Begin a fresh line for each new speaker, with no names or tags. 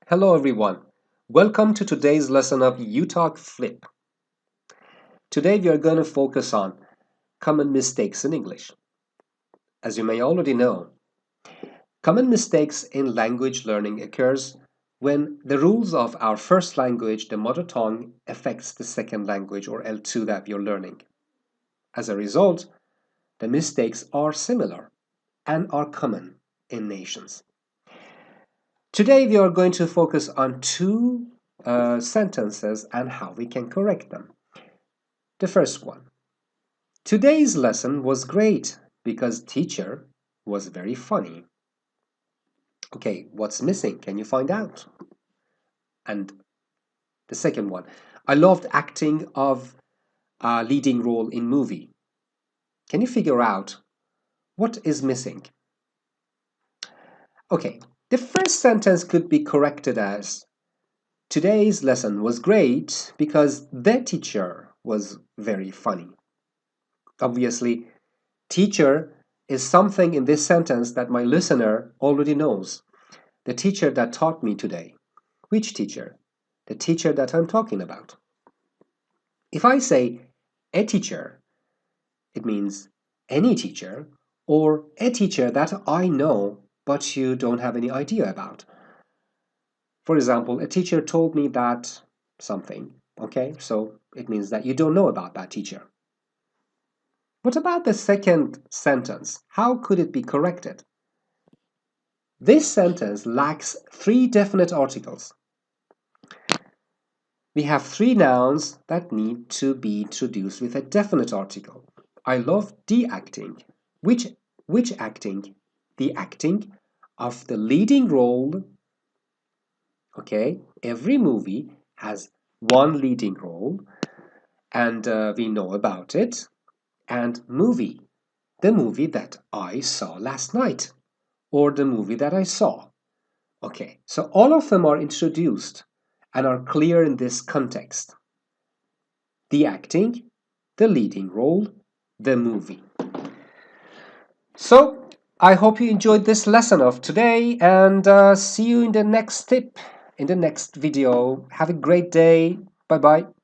Hello everyone. Welcome to today's lesson of You Talk Flip. Today we are going to focus on common mistakes in English. As you may already know, common mistakes in language learning occurs when the rules of our first language, the mother tongue, affects the second language or L2 that you're learning. As a result, the mistakes are similar and are common in nations. Today we are going to focus on two sentences and how we can correct them. The first one. Today's lesson was great because teacher was very funny. Okay, what's missing? Can you find out? And the second one. I loved acting of a leading role in movie. Can you figure out what is missing? Okay, the first sentence could be corrected as today's lesson was great because the teacher was very funny. Obviously, teacher is something in this sentence that my listener already knows. The teacher that taught me today. Which teacher? The teacher that I'm talking about. If I say a teacher, it means any teacher or a teacher that I know but you don't have any idea about. For example, a teacher told me that something, okay? So it means that you don't know about that teacher. What about the second sentence? How could it be corrected? This sentence lacks three definite articles. We have three nouns that need to be introduced with a definite article. I love the acting. Which acting? The acting of the leading role. Okay, every movie has one leading role, and we know about it. And movie, the movie that I saw last night, or the movie that I saw. Okay, so all of them are introduced and are clear in this context. The acting, the leading role, the movie. So, I hope you enjoyed this lesson of today and see you in the next tip, in the next video. Have a great day. Bye bye.